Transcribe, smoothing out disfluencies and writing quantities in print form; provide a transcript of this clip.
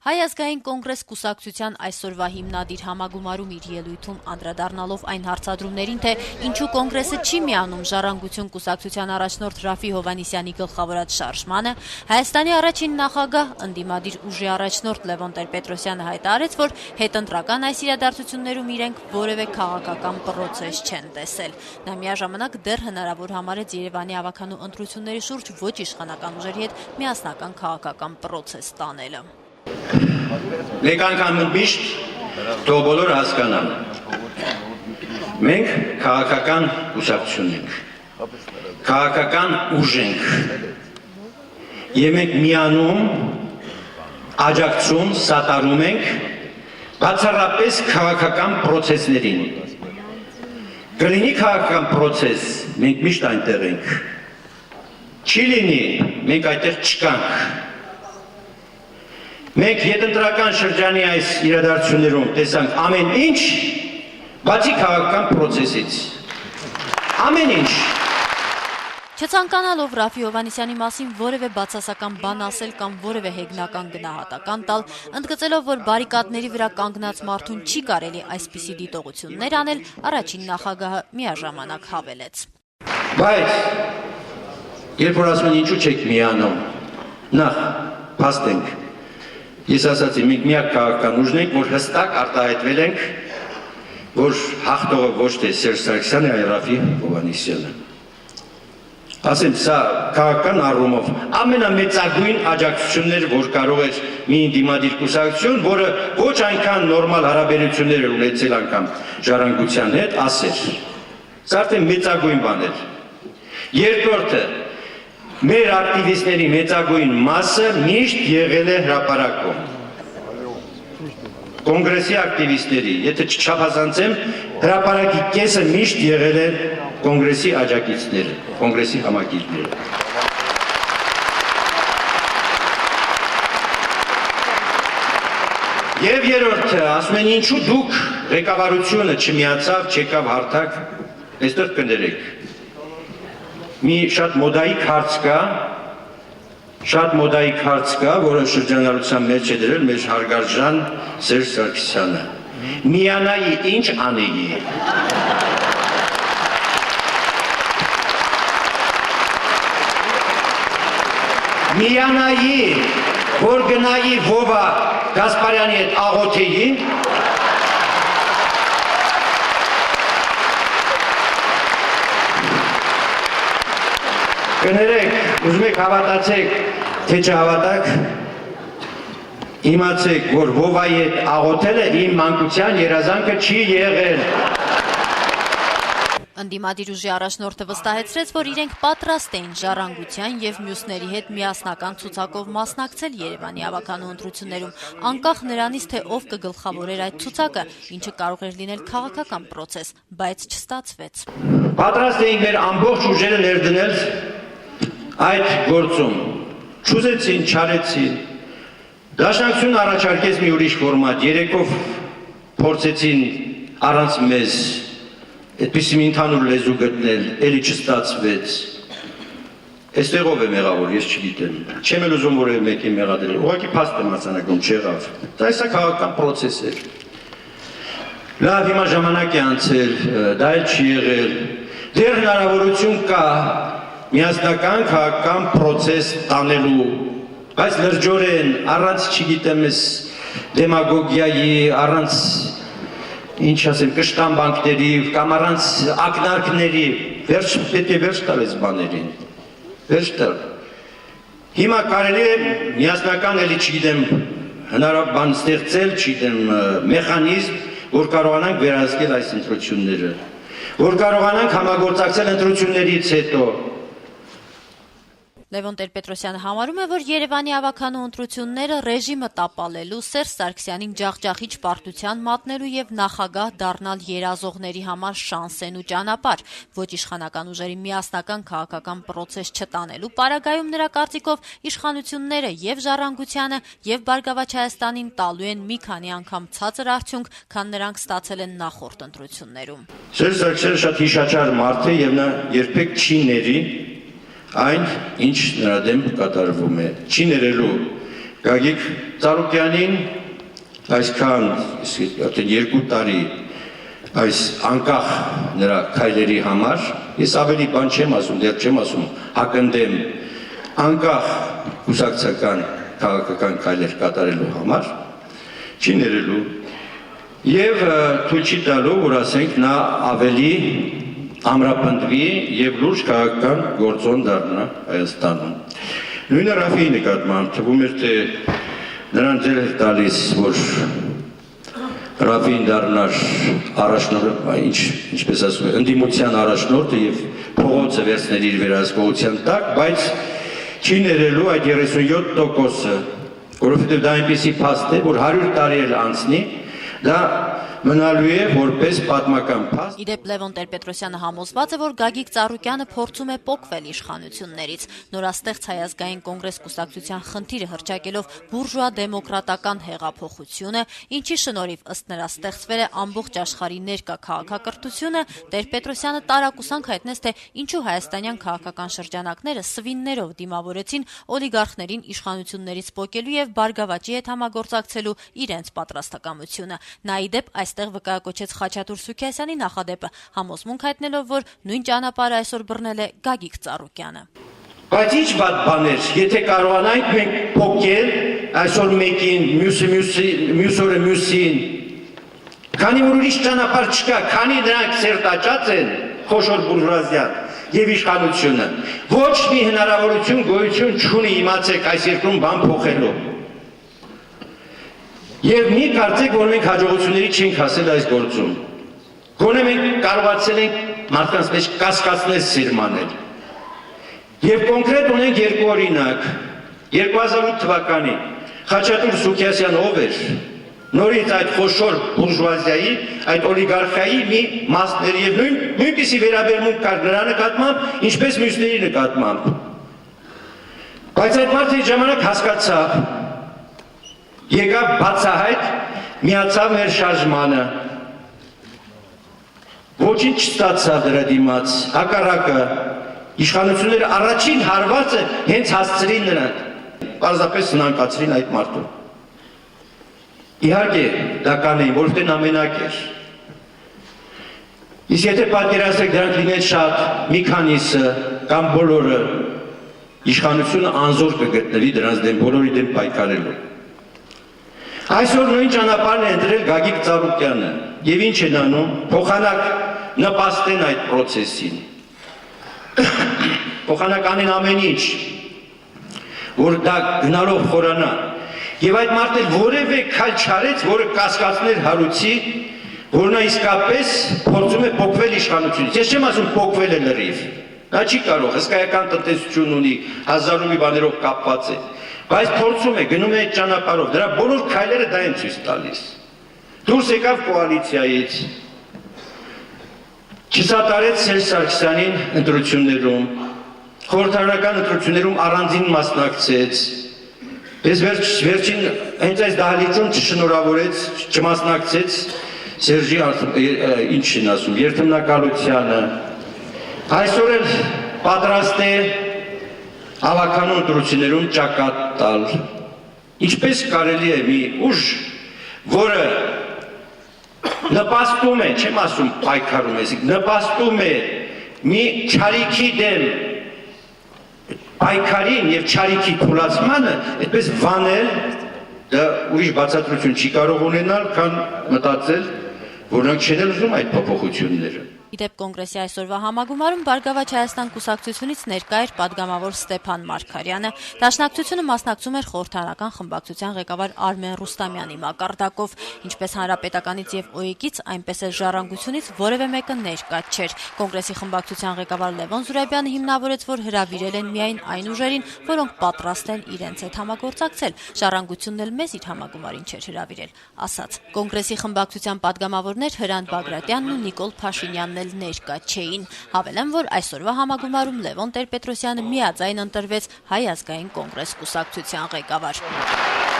Հայ ազգային կոնգրես կուսակցության այսօրվա հիմնադիր համագումարում իր ելույթում անդրադառնալով այն հարցադրումներին, թե ինչու կոնգրեսը չի միանում Ժառանգություն կուսակցության առաջնորդ Ռաֆֆի Հովհաննիսյանի գլխավորած շարժմանը, Հայաստանի առաջին նախագահ ընդդիմադիր ուժի առաջնորդ Լևոն Տեր-Պետրոսյանը հայտարարեց, որ հետընտրական այս իրադարձություններում իրենք որևէ քաղաքական պրոցես չեն տեսել։ Նա միաժամանակ դեռ հնարավոր համարեց Երևանի ավականու ընտրությունների շուրջ ոչ իշխանական ուժերի հետ միասնական քաղաքական պրոցես տանելը։ Մեկ անգամ միշտ թող բոլորը հասկանան։ Մենք քաղաքական կուսակցություն ենք, քաղաքական ուժ ենք, եւ մենք միանում, աջակցում, սատարում ենք բացառապես քաղաքական պրոցեսներին։ Կլինի քաղաքական պրոցես, մենք միշտ այնտեղ ենք։ Չի լինի, մենք այդտեղ չկանք։ Մենք հետընտրական շրջանի այս իրադարձություններում տեսանք ամեն ինչ, բացի քաղաքական պրոցեսից։ Ամեն ինչ։ Չցանկանալով Ռաֆֆի Հովհաննիսյանի մասին որևէ բացասական բան ասել կամ որևէ հեգնական գնահատական տալ, ընդգծելով, որ բարիկադների վրա կանգնած մարդուն չի կարելի այսպիսի դիտողություններ անել, առաջին նախագահը միաժամանակ հավելեց։ Բայց, երբ որ ասում են ինչու չեք միանում, նախ, փաստենք, ես ասացի, մենք միակ քաղաքական ուժն ենք, որ հստակ արտահայտվել ենք, որ հաղթողը ոչ թե Սերժ Սարգսյանը, այլ Ռաֆֆի Հովհաննիսյանը։ Ասեմ, սա քաղաքական առումով ամենամեծագույն աջակցություններ, որ կարող էր մի ընդդիմադիր կուսակցություն, որը ոչ այնքան նորմալ հարաբերություններ էր ունեցել անգամ Ժառանգության հետ, ասեր։ Սա արդեն մեծագույն բան էր։ Երկրորդը, մեր ակտիվիստների մեծագույն մասը միշտ եղել է հրապարակում։ Կոնգրեսի ակտիվիստների, եթե չչափազանցեմ, հրապարակի կեսը միշտ եղել է կոնգրեսի աջակիցները, կոնգրեսի համակիցները։ Եվ երրորդը, ասում են ինչու դուք ղեկավարությունը չմիացավ, չեկավ հարթակ, այստեղ կներեք։ Մի շատ մոդայիկ հարց կա, որը շրջանառության մեջ է դրել մեր հարգարժան Սերժ Սարգսյանը։ Միանայի ինչ անեի։ Միանայի, որ գնայի Վովա Գասպարյանի հետ աղոթեի, կներեք, ուզում եք հավատացեք, թե չհավատաք, իմացեք, որ Վովայի հետ աղոթելը իմ մանկության երազանքը չի եղել։ Ընդդիմադիր ուժի առաջնորդը վստահեցրեց, որ իրենք պատրաստ էին Ժառանգության եւ մյուսների հետ միասնական ցուցակով մասնակցել Երևանի ավականու ընտրություններում, անկախ նրանից, թե ով կգլխավորեր այդ ցուցակը, ինչը կարող էր լինել քաղաքական պրոցես, բայց չստացվեց։ Պատրաստ էինք մեր ամբողջ ուժերը ներդնել այդ գործում, չուզեցին, չարեցին, Դաշնակցությունը առաջարկեց մի ուրիշ ֆորմատ, երեկով փորձեցին առանց մեզ այդպիսի մի ընդհանուր լեզու գտնել, էլի չստացվեց, այստեղով է մեղավոր, ես չգիտեմ, չեմ էլ ուզում որևէ մեկի մեղադրել, ուղղակի փաստ եմ արձանագրում, չեղավ, դա սա քաղաքական պրոցես էր, լավ հիմա ժամանակ է անցել, դա էլ չի եղել, դեռ հնարավորություն կա միասնական քաղաքական պրոցես տանելու, բայց լրջորեն, առանց չգիտեմ ես դեմագոգիայի, առանց ինչ ասեմ, կշտամբանքների կամ առանց ակնարկների, պետք է վերջ տալ այս բաներին, վերջ տալ։ Հիմա կարելի է միասնական էլի չգիտեմ հնարավոր բան ստեղծել, չգիտեմ մեխանիզմ, որ կարողանանք վերահսկել այս ընտրությունները, որ կարողանանք համագործակցել ընտրություններից հետո։ Լևոն Տեր-Պետրոսյանը համարում է, որ Երևանի ավականու ընտրությունները ռեժիմը տապալելու, Սերժ Սարգսյանին ջախջախիչ պարտության մատնելու եւ նախագահ դառնալ երազողների համար շանս են ու ճանապարհ, ոչ իշխանական ուժերի միասնական քաղաքական պրոցես չտանելու պարագայում նրա կարծիքով իշխանությունները եւ Ժառանգությանը եւ Բարգավաճ Հայաստանին տալու են մի քանի անգամ ցածր արդյունք, քան նրանք ստացել են նախորդ ընտրություններում։ Սերժ Սարգսյանը շատ հիշաչար մարդ է եւ նա երբեք չի ների այն, ինչ նրա դեմ կատարվում է, չի ներելու Գագիկ Ծառուկյանին այսքան 2 տարի այս անկախ նրա քայլերի համար ես ավելի բան չեմ ասում, դեռ չեմ ասում հակընդդեմ անկախ կուսակցական քաղաքական քայլեր կատարելու համար չի ներելու եւ թույլ չի տալու, որ ասենք նա ավելի ամրապնդվի եւ լուրջ քաղաքական գործոն դառնա Հայաստանում։ Նույնը Ռաֆիի նկատմամբ թվում էր թե նրան ձեր էր տալիս, որ Ռաֆին դառնար առաջնորդ, ինչպես ասում է, ընդդիմության առաջնորդը եւ փողոցը վերցներ իր վերահսկողության տակ, բայց չի ներելու այդ 37%-ը, որովհետեւ դա այնպեսի փաստ է, որ 100 տարի էլ անցնի, դա մնալու է որպես պատմական փաստ։ Իդեպ Լևոն Տեր-Պետրոսյանը համոզված է, որ Գագիկ Ծառուկյանը փորձում է պոկվել իշխանություններից, նորաստեղծ Հայազգային կոնգրես կուսակցության խնդիրը հռչակելով բուրժուա դեմոկրատական հեղափոխությունը, ինչի շնորհիվ ըստ նրա ստեղծվել է ամբողջ աշխարհի ներկա քաղաքակրթությունը, Տեր-Պետրոսյանը տարակուսանք հայտնեց, թե ինչու հայաստանյան քաղաքական շրջանակները սվիններով դիմավորեցին օլիգարխներին իշխանություններից պոկելու եւ Բարգավաճի հետ համագործակցելու իրենց պատրաստակամությունը։ Նա իդեպ այստեղ վկայակոչեց Խաչատուր Սուքիասյանի նախադեպը, համոզմունք հայտնելով, որ նույն ճանապարհը այսօր բռնել է Գագիկ Ծառուկյանը։ Բայց ինչ վատ բան էր, եթե կարողանանք մենք փոկել այսօր մեկին, մյուս օրը մյուսին, քանի որ ուրիշ ճանապարհ չկա, քանի նրանք սերտաճած են, խոշոր բուրժուազիան եւ իշխանությունը, ոչ մի հնարավորություն գոյություն չունի, իմացեք այս երկրում բան փոխելու։ Եվ մի կարծեք, որ մենք հաջողությունների չենք հասել այս գործում։ Գոնե մենք կարողացել ենք մարդկանց մեջ կասկածներ սիրմանել։ Եվ կոնկրետ ունենք 2 օրինակ։ 2008 թվականին Խաչատուր Սուքիասյան ով էր, նորից այդ խոշոր բուրժուազիայի, այդ օլիգարխիայի մի մասներ եւ նույնպիսի վերաբերմունք կար նրա նկատմամբ, ինչպես մյուսների նկատմամբ։ Բայց այդ մարդը ժամանակ հասկացավ, եկավ բացահայտ, միացավ մեր շարժմանը, ոչինչ չստացավ դրա դիմաց, հակառակը, իշխանությունները առաջին հարվածը հենց հասցրին նրան, պարզապես սնանկացրին այդ մարդուն։ Իհարկե, դա կանեին, որովհետև ամենակ էր։ Իսկ եթե պատկերացրեք դրանք լինեն շատ, մի քանիսը կամ բոլորը, իշխանությունը անզոր կգտնվի դրանց դեմ, բոլորի դեմ պայքարելու։ Այսօր նույն ճանապարհն է ընտրել Գագիկ Ծառուկյանը եւ ինչ են անում, փոխանակ նպաստեն այդ process-ին։ Փոխանակ անեն ամեն ինչ, որ դա գնալով խորանա։ Եվ այդ մարդը որևէ քայլ չարեց, որը կասկածներ հարուցի, որ նա իսկապես փորձում է փոխվել իշխանությունից։ Ես չեմ ասում փոխվել է լրիվ։ Նա չի կարող, հսկայական տնտեսություն ունի, հազար ու մի բաներով կապված է։ Բայց փորձում է, գնում է այդ ճանապարհով, դրա բոլոր քայլերը դա են ցույց տալիս։ Դուրս եկավ կոալիցիայից, չսատարեց Սերժ Սարգսյանին ընտրություններում, խորհրդարանական ընտրություններում առանձին մասնակցեց, ես վերջին հենց այս դահլիճում չշնորհավորեց, չմասնակցեց Սերժի ինչին ասում, երթմնակալությանը, այսօր էլ պատրաստ է հավաքանու ընտրություններում ճակատ տալ։ Ինչպես կարելի է մի ուժ, որը նպաստում է, չեմ ասում պայքարում է, նպաստում է մի չարիքի դեմ պայքարին եւ չարիքի թուլացմանը, այդպես վանել, դա ուրիշ բացատրություն չի կարող ունենալ, քան մտածել, որ նրանք չեն ուզում այդ փոփոխությունները։ Իդեպ կոնգրեսի այսօրվա համագումարում Բարգավաճ Հայաստան կուսակցությունից ներկա էր պատգամավոր Ստեփան Մարգարյանը։ Դաշնակցությունը մասնակցում էր խորհրդարանական խմբակցության ղեկավար Արմեն Ռուստամյանի մակարդակով, ինչպես Հանրապետականից եւ ՕԵԿ-ից, այնպես էլ Ժառանգությունից որևէ մեկը ներկա չէր։ Կոնգրեսի խմբակցության ղեկավար Լևոն Զուրաբյանը հիմնավորեց, որ հրավիրել են միայն այն ուժերին, որոնք պատրաստ են իրենց հետ համագործակցել։ Ժառանգությունն էլ մեզ իր համագումարին չէր հրավիրել, ասաց։ Կոնգրեսի խմբակցության պատգամավորներ Հրանտ Բագրատյանն ու Նիկոլ Փաշինյանն ներկա չէին։ Հավելեմ, որ այսօրվա համագումարում Լևոն Տեր-Պետրոսյանը միաձայն ընտրվեց Հայ ազգային կոնգրես կուսակցության ղեկավար։